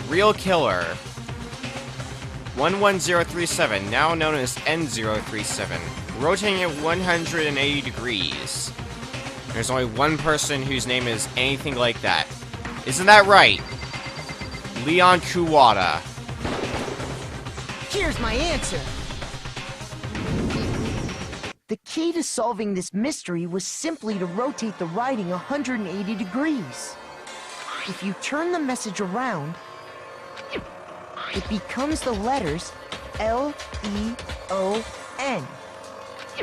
real killer. 11037, now known as N037, rotating at 180 degrees. There's only one person whose name is anything like that. Isn't that right? Leon Kuwata. Here's my answer. The key to solving this mystery was simply to rotate the writing 180 degrees. If you turn the message around, it becomes the letters L-E-O-N.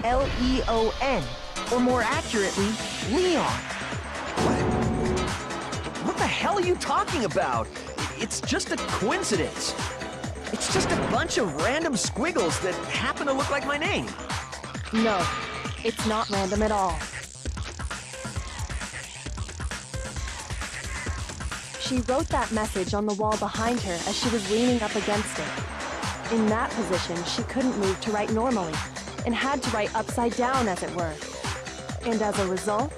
L-E-O-N, or more accurately, Leon. What the hell are you talking about? It's just a coincidence. It's just a bunch of random squiggles that happen to look like my name. No, it's not random at all. She wrote that message on the wall behind her as she was leaning up against it. In that position, she couldn't move to write normally, and had to write upside down, as it were. And as a result,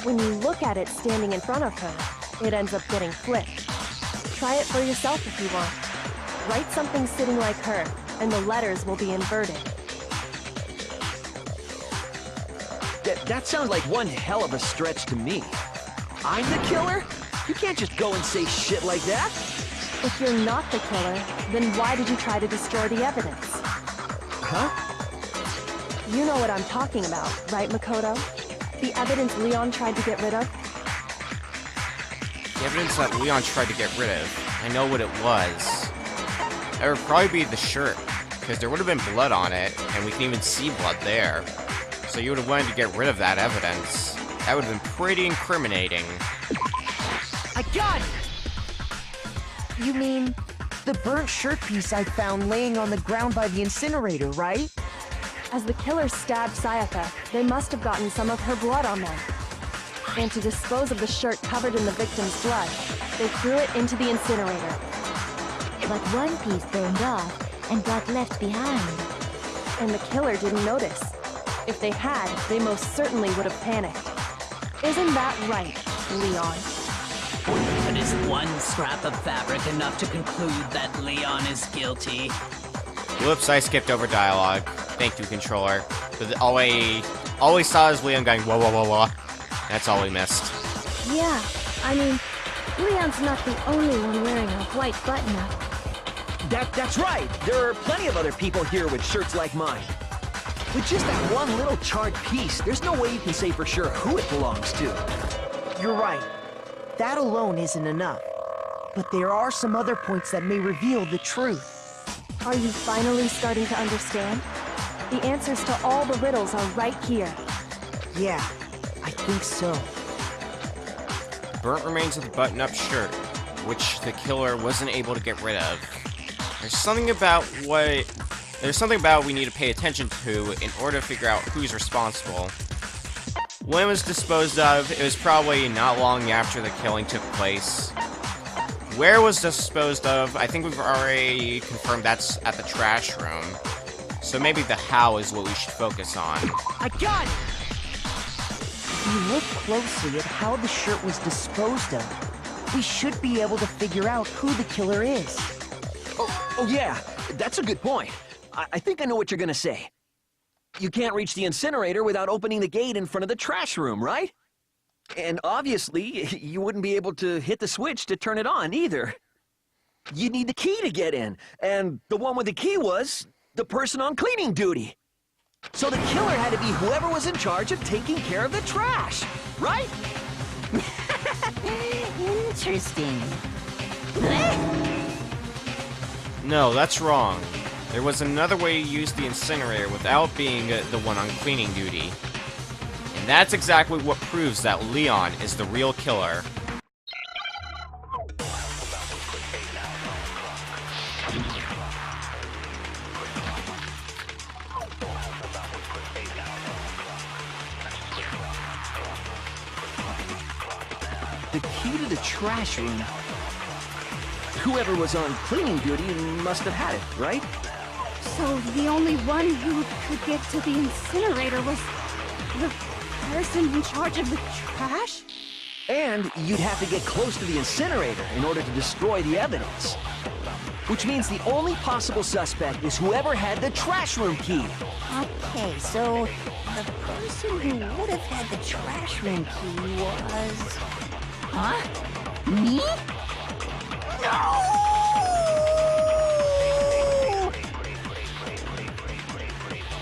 when you look at it standing in front of her, it ends up getting flipped. Try it for yourself if you want. Write something sitting like her, and the letters will be inverted. That sounds like one hell of a stretch to me. I'm the killer? You can't just go and say shit like that. If you're not the killer, then why did you try to destroy the evidence? Huh? You know what I'm talking about, right, Makoto? The evidence Leon tried to get rid of? The evidence that Leon tried to get rid of. I know what it was. That would probably be the shirt, because there would have been blood on it, and we can even see blood there. So you would have wanted to get rid of that evidence. That would have been pretty incriminating. I got it! You mean the burnt shirt piece I found laying on the ground by the incinerator, right? As the killer stabbed Sayaka, they must have gotten some of her blood on them. And to dispose of the shirt covered in the victim's blood, they threw it into the incinerator. But one piece burned off and got left behind. And the killer didn't notice. If they had, they most certainly would have panicked. Isn't that right, Leon? But is one scrap of fabric enough to conclude that Leon is guilty? Whoops, I skipped over dialogue. Thank you, controller. But all we saw is Leon going whoa, whoa, whoa, whoa. That's all we missed. Yeah, I mean, Leon's not the only one wearing a white button-up. That's right. There are plenty of other people here with shirts like mine. With just that one little charred piece, there's no way you can say for sure who it belongs to. You're right. That alone isn't enough. But there are some other points that may reveal the truth. Are you finally starting to understand? The answers to all the riddles are right here. Yeah, I think so. Burnt remains of the button-up shirt, which the killer wasn't able to get rid of. There's something about we need to pay attention to in order to figure out who's responsible. When it was disposed of, it was probably not long after the killing took place. Where it was disposed of, I think we've already confirmed that's at the trash room. So maybe the how is what we should focus on. I got it! If you look closely at how the shirt was disposed of, we should be able to figure out who the killer is. Oh yeah, that's a good point. I think I know what you're gonna say. You can't reach the incinerator without opening the gate in front of the trash room, right? And obviously, you wouldn't be able to hit the switch to turn it on either. You'd need the key to get in, and the one with the key was the person on cleaning duty. So the killer had to be whoever was in charge of taking care of the trash, right? Interesting. No, that's wrong. There was another way to use the incinerator without being the one on cleaning duty. And that's exactly what proves that Leon is the real killer. The key to the trash room. Whoever was on cleaning duty must have had it, right? So the only one who could get to the incinerator was the person in charge of the trash? And you'd have to get close to the incinerator in order to destroy the evidence. Which means the only possible suspect is whoever had the trash room key. Okay, so the person who would have had the trash room key was... Huh? Me? No!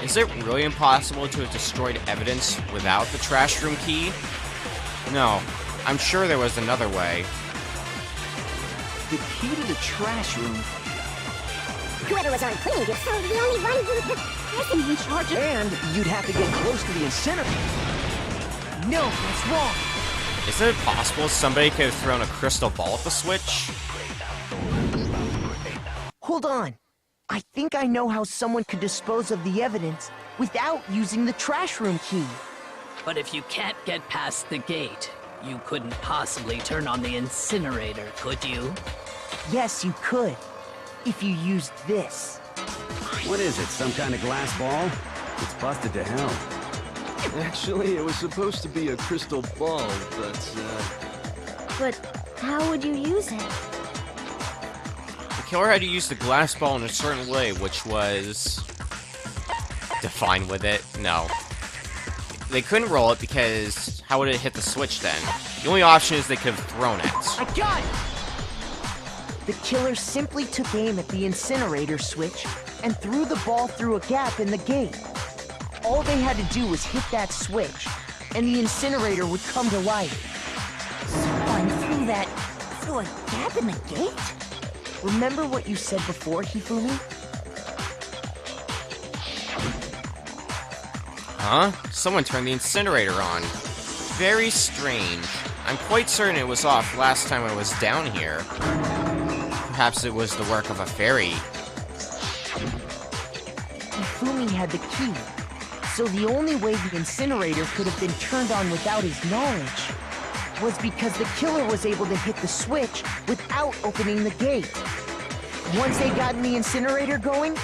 Is it really impossible to have destroyed evidence without the trash room key? No, I'm sure there was another way. The key to the trash room. Whoever was on cleaning gets so the only one who wasn't in charge of... And you'd have to get close to the incinerator. No, that's wrong. Is it possible somebody could have thrown a crystal ball at the switch? Hold on. I think I know how someone could dispose of the evidence without using the trash room key. But if you can't get past the gate, you couldn't possibly turn on the incinerator, could you? Yes, you could. If you used this. What is it, some kind of glass ball? It's busted to hell. Actually, it was supposed to be a crystal ball, but, But how would you use it? The killer had to use the glass ball in a certain way, which was... Define with it? No. They couldn't roll it because how would it hit the switch then? The only option is they could have thrown it. I got it! The killer simply took aim at the incinerator switch and threw the ball through a gap in the gate. All they had to do was hit that switch, and the incinerator would come to life. Someone threw that through a gap in the gate? Remember what you said before, Hifumi? Huh? Someone turned the incinerator on. Very strange. I'm quite certain it was off last time I was down here. Perhaps it was the work of a fairy. Hifumi had the key, so the only way the incinerator could have been turned on without his knowledge was because the killer was able to hit the switch without opening the gate. Once they got in the incinerator going,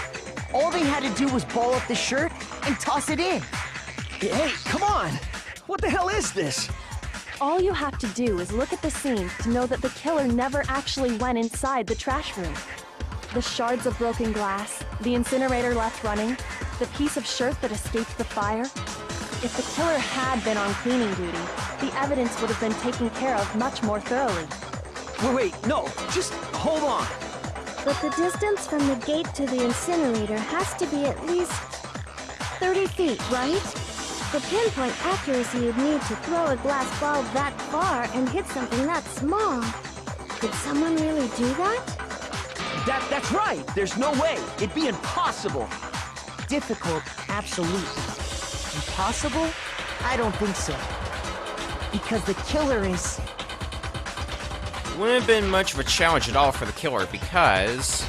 all they had to do was ball up the shirt and toss it in. Hey, come on! What the hell is this? All you have to do is look at the scene to know that the killer never actually went inside the trash room. The shards of broken glass, the incinerator left running, the piece of shirt that escaped the fire. If the killer had been on cleaning duty, the evidence would have been taken care of much more thoroughly. Wait, no, just hold on. But the distance from the gate to the incinerator has to be at least 30 feet, right? The pinpoint accuracy you'd need to throw a glass ball that far and hit something that small. Could someone really do that? That's right. There's no way. It'd be impossible. Difficult, absolutely. Impossible? I don't think so. Because the killer is... It wouldn't have been much of a challenge at all for the killer because...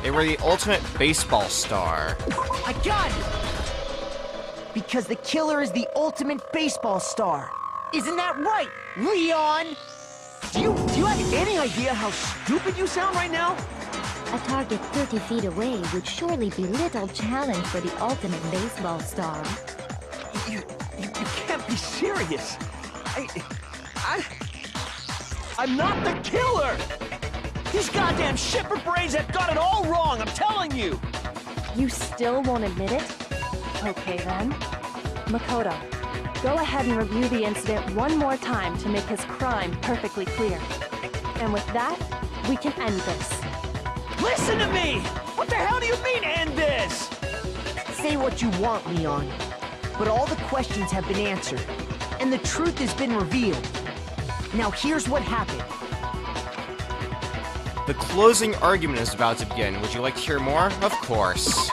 they were the ultimate baseball star. I got it! Because the killer is the ultimate baseball star. Isn't that right, Leon? Do you have any idea how stupid you sound right now? A target 30 feet away would surely be little challenge for the ultimate baseball star. You can't be serious. I'm not the killer! These goddamn shepherd brains have got it all wrong, I'm telling you! You still won't admit it? Okay then. Makoto, go ahead and review the incident one more time to make his crime perfectly clear. And with that, we can end this. Listen to me! What the hell do you mean, end this? Say what you want, Leon. But all the questions have been answered, and the truth has been revealed. Now here's what happened. The closing argument is about to begin. Would you like to hear more? Of course.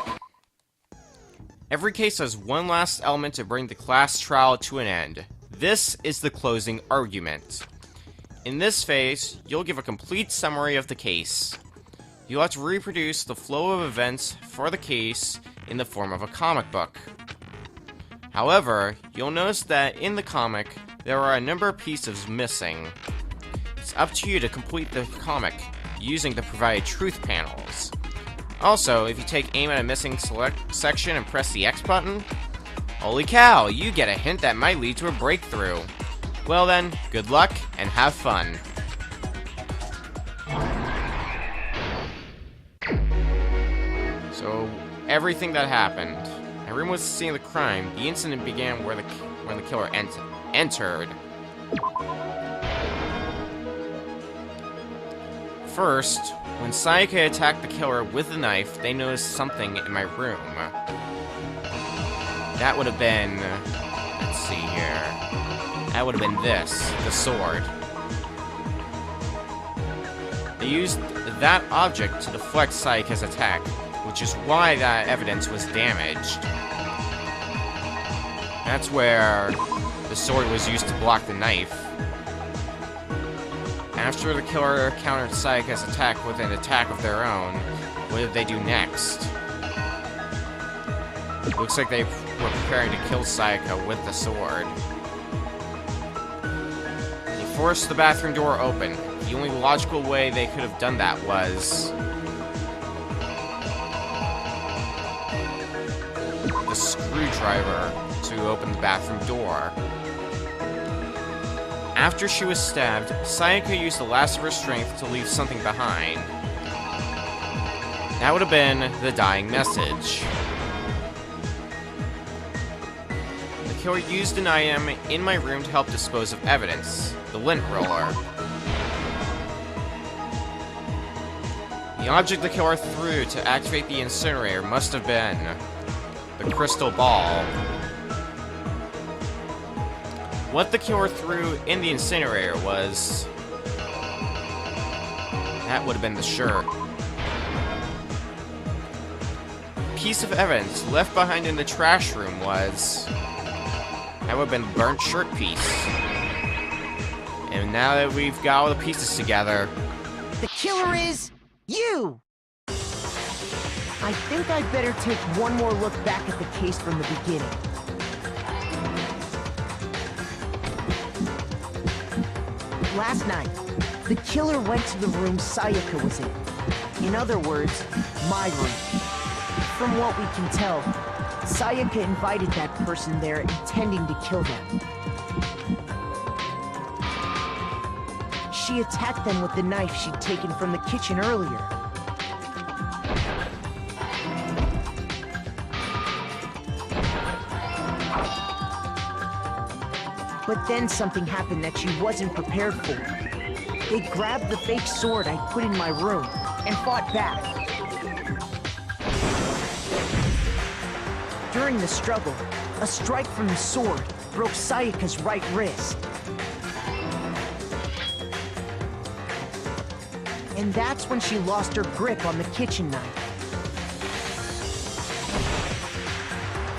Every case has one last element to bring the class trial to an end. This is the closing argument. In this phase, you'll give a complete summary of the case. You'll have to reproduce the flow of events for the case in the form of a comic book. However, you'll notice that in the comic, there are a number of pieces missing. It's up to you to complete the comic using the provided truth panels. Also, if you take aim at a missing select section and press the X button, holy cow, you get a hint that might lead to a breakthrough. Well then, good luck and have fun. So, everything that happened. Everyone was seeing the crime. The incident began when the killer entered. First, when Sayaka attacked the killer with the knife, they noticed something in my room. That would have been... let's see here. That would have been this, the sword. They used that object to deflect Sayaka's attack, which is why that evidence was damaged. That's where the sword was used to block the knife. After the killer countered Sayaka's attack with an attack of their own, what did they do next? Looks like they were preparing to kill Sayaka with the sword. They forced the bathroom door open. The only logical way they could have done that was... the screwdriver to open the bathroom door. After she was stabbed, Sayaka used the last of her strength to leave something behind. That would have been the dying message. The killer used an item in my room to help dispose of evidence, the lint roller. The object the killer threw to activate the incinerator must have been the crystal ball. What the killer threw in the incinerator was... that would have been the shirt. Piece of evidence left behind in the trash room was... that would have been the burnt shirt piece. And now that we've got all the pieces together... The killer is... you! I think I'd better take one more look back at the case from the beginning. Last night, the killer went to the room Sayaka was in. In other words, my room. From what we can tell, Sayaka invited that person there intending to kill them. She attacked them with the knife she'd taken from the kitchen earlier. But then something happened that she wasn't prepared for. They grabbed the fake sword I put in my room and fought back. During the struggle, a strike from the sword broke Sayaka's right wrist. And that's when she lost her grip on the kitchen knife.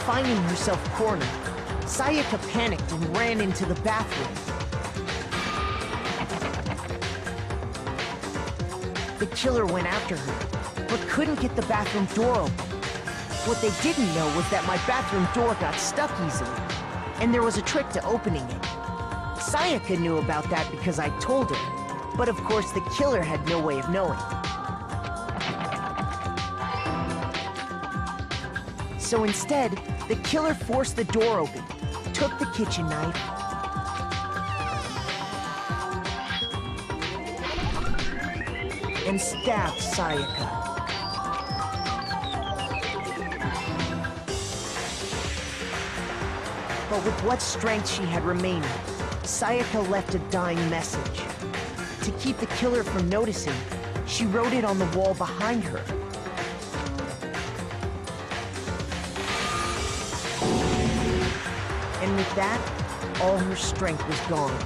Finding herself cornered, Sayaka panicked and ran into the bathroom. The killer went after her, but couldn't get the bathroom door open. What they didn't know was that my bathroom door got stuck easily, and there was a trick to opening it. Sayaka knew about that because I told her, but of course the killer had no way of knowing. So instead, the killer forced the door open, took the kitchen knife, and stabbed Sayaka. But with what strength she had remaining, Sayaka left a dying message. To keep the killer from noticing, she wrote it on the wall behind her. And with that, all her strength was gone.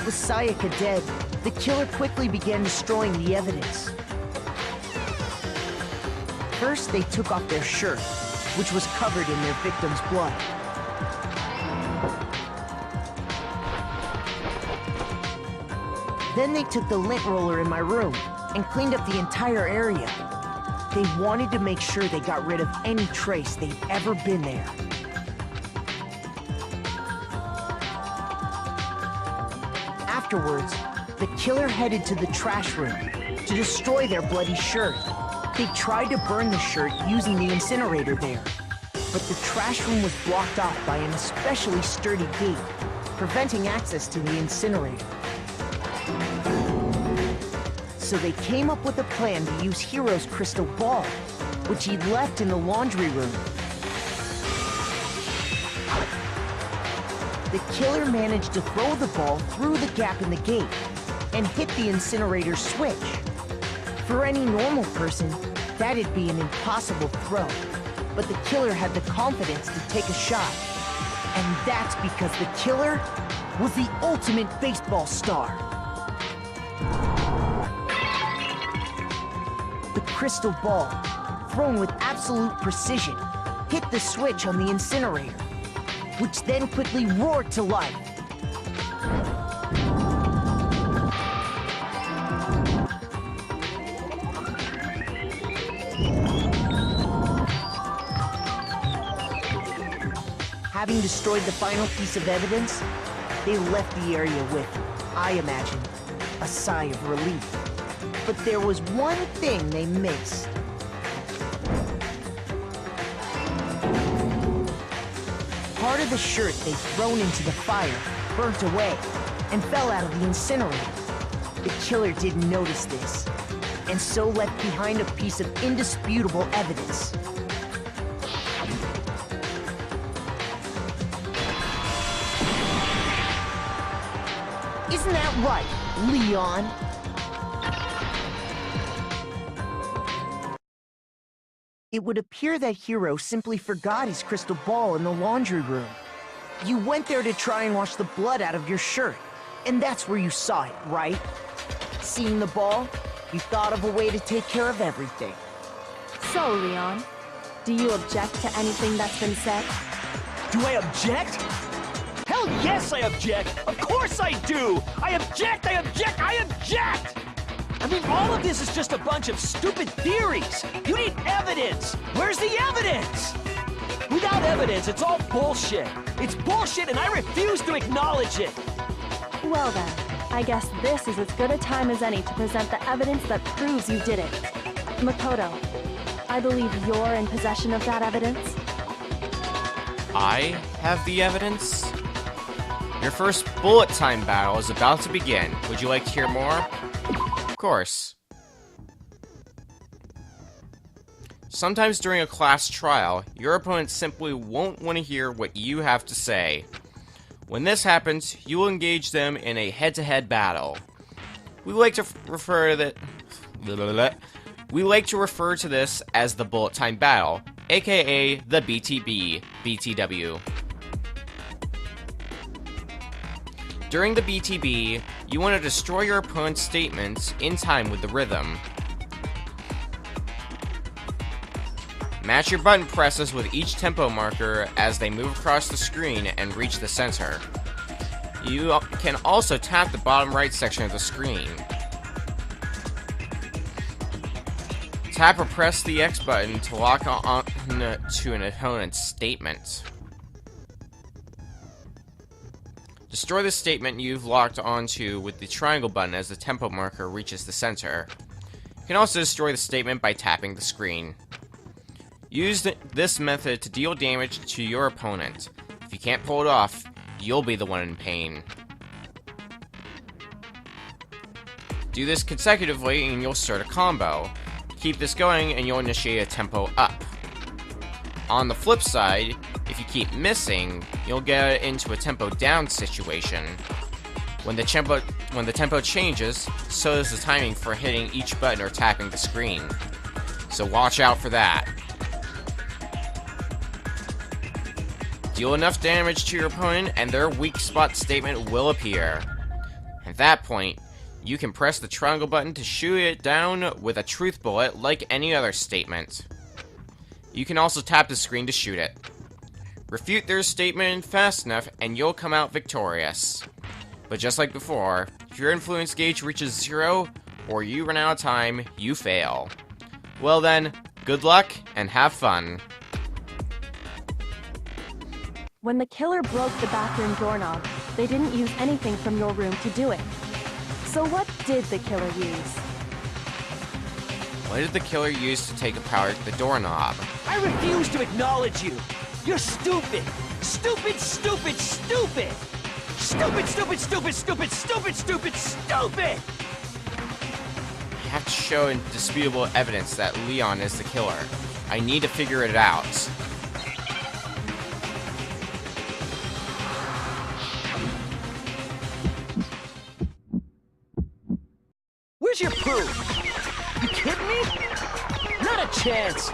With Sayaka dead, the killer quickly began destroying the evidence. First, they took off their shirt, which was covered in their victim's blood. Then they took the lint roller in my room and cleaned up the entire area. They wanted to make sure they got rid of any trace they'd ever been there. Afterwards, the killer headed to the trash room to destroy their bloody shirt. They tried to burn the shirt using the incinerator there. but the trash room was blocked off by an especially sturdy gate, preventing access to the incinerator. So they came up with a plan to use Hiro's crystal ball, which he'd left in the laundry room. The killer managed to throw the ball through the gap in the gate and hit the incinerator switch. For any normal person, that'd be an impossible throw, but the killer had the confidence to take a shot. And that's because the killer was the ultimate baseball star. The crystal ball, thrown with absolute precision, hit the switch on the incinerator, which then quickly roared to life. Having destroyed the final piece of evidence, they left the area with, I imagine, a sigh of relief. But there was one thing they missed. Part of the shirt they'd thrown into the fire burnt away and fell out of the incinerator. The killer didn't notice this, and so left behind a piece of indisputable evidence. Isn't that right, Leon? It would appear that Hiro simply forgot his crystal ball in the laundry room. You went there to try and wash the blood out of your shirt, and that's where you saw it, right? Seeing the ball, you thought of a way to take care of everything. So, Leon, do you object to anything that's been said? Do I object? Hell yes, I object! Of course I do! I object! I object! I object! I mean, all of this is just a bunch of stupid theories! You need evidence! Where's the evidence? Without evidence, it's all bullshit! It's bullshit and I refuse to acknowledge it! Well then, I guess this is as good a time as any to present the evidence that proves you did it. Makoto, I believe you're in possession of that evidence. I have the evidence? Your first bullet time battle is about to begin. Would you like to hear more? Of course. Sometimes during a class trial, your opponent simply won't want to hear what you have to say. When this happens, you will engage them in a head-to-head battle. We like to refer to this as the bullet time battle, aka the BTW. During the BTB, you want to destroy your opponent's statements in time with the rhythm. Match your button presses with each tempo marker as they move across the screen and reach the center. You can also tap the bottom right section of the screen. Tap or press the X button to lock on to an opponent's statement. Destroy the statement you've locked onto with the triangle button as the tempo marker reaches the center. You can also destroy the statement by tapping the screen. Use this method to deal damage to your opponent. If you can't pull it off, you'll be the one in pain. Do this consecutively and you'll start a combo. Keep this going and you'll initiate a tempo up. On the flip side, if you keep missing, you'll get into a tempo down situation. When the tempo changes, so does the timing for hitting each button or tapping the screen. So watch out for that. Deal enough damage to your opponent and their weak spot statement will appear. At that point, you can press the triangle button to shoot it down with a truth bullet like any other statement. You can also tap the screen to shoot it. Refute their statement fast enough and you'll come out victorious. But just like before, if your influence gauge reaches 0 or you run out of time, you fail. Well then, good luck and have fun. When the killer broke the bathroom doorknob, they didn't use anything from your room to do it. So what did the killer use? What did the killer use to take apart the doorknob? I refuse to acknowledge you! You're stupid! Stupid, stupid, stupid! Stupid, stupid, stupid, stupid, stupid, stupid, stupid! I have to show indisputable evidence that Leon is the killer. I need to figure it out. Where's your proof? You kidding me? Not a chance!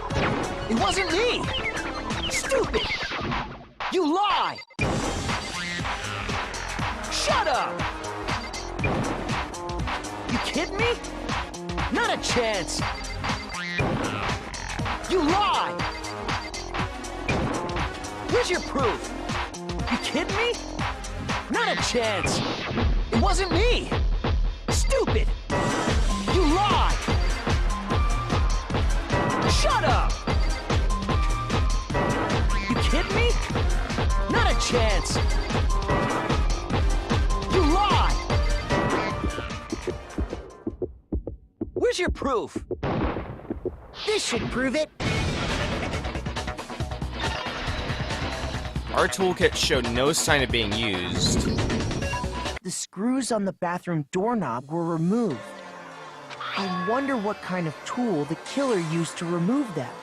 It wasn't me! Stupid! You lie! Shut up! You kidding me? Not a chance! You lie! Where's your proof? You kidding me? Not a chance! It wasn't me! Stupid! You lie! Shut up! You kidding me? Not a chance! You lie! Where's your proof? This should prove it. Our toolkit showed no sign of being used. The screws on the bathroom doorknob were removed. I wonder what kind of tool the killer used to remove them.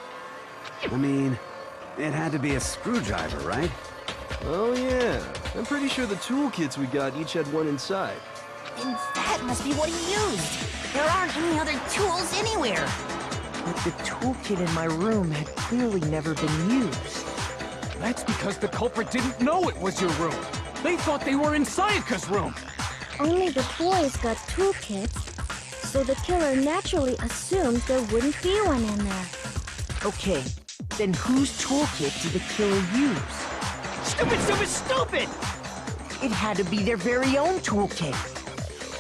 I mean, it had to be a screwdriver, right? Oh yeah, I'm pretty sure the toolkits we got each had one inside. And that must be what he used. There aren't any other tools anywhere. But the toolkit in my room had clearly never been used. That's because the culprit didn't know it was your room. They thought they were in Sayaka's room. Only the boys got toolkits, so the killer naturally assumed there wouldn't be one in there. Okay, then whose toolkit did the killer use? Stupid, stupid, stupid! It had to be their very own toolkit.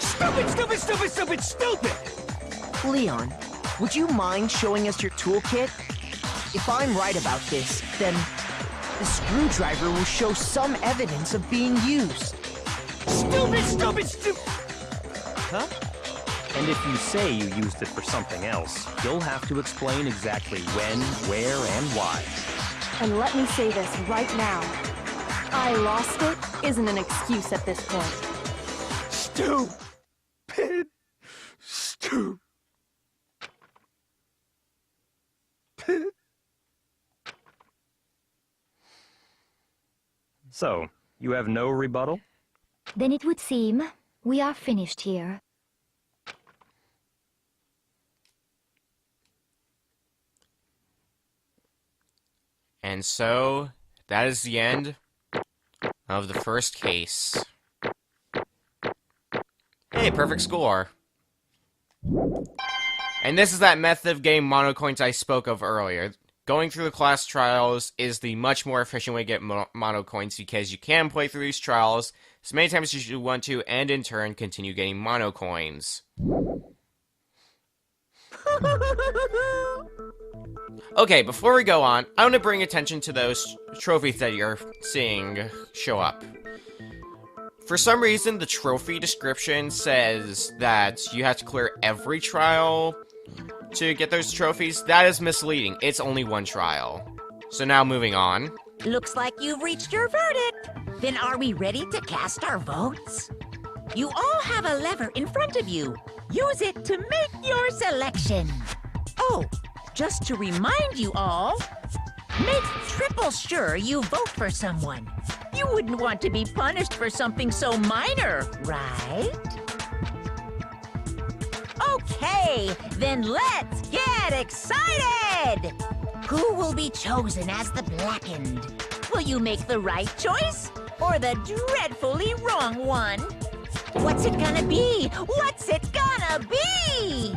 Stupid, stupid, stupid, stupid, stupid! Leon, would you mind showing us your toolkit? If I'm right about this, then the screwdriver will show some evidence of being used. Stupid, stupid, stupid! Huh? And if you say you used it for something else, you'll have to explain exactly when, where, and why. And let me say this right now. I lost it isn't an excuse at this point. Stupid. Stupid. So, you have no rebuttal? Then it would seem we are finished here. And so, that is the end of the first case. Hey, perfect score. And this is that method of getting monocoins I spoke of earlier. Going through the class trials is the much more efficient way to get monocoins because you can play through these trials as many times as you want to, and in turn continue getting monocoins. Okay, before we go on, I want to bring attention to those trophies that you're seeing show up. For some reason, the trophy description says that you have to clear every trial to get those trophies. That is misleading. It's only one trial. So now moving on. Looks like you've reached your verdict. Then are we ready to cast our votes? You all have a lever in front of you. Use it to make your selection. Oh, just to remind you all, make triple sure you vote for someone. You wouldn't want to be punished for something so minor, right? Okay, then let's get excited! Who will be chosen as the Blackened? Will you make the right choice or the dreadfully wrong one? What's it gonna be? What's it gonna be?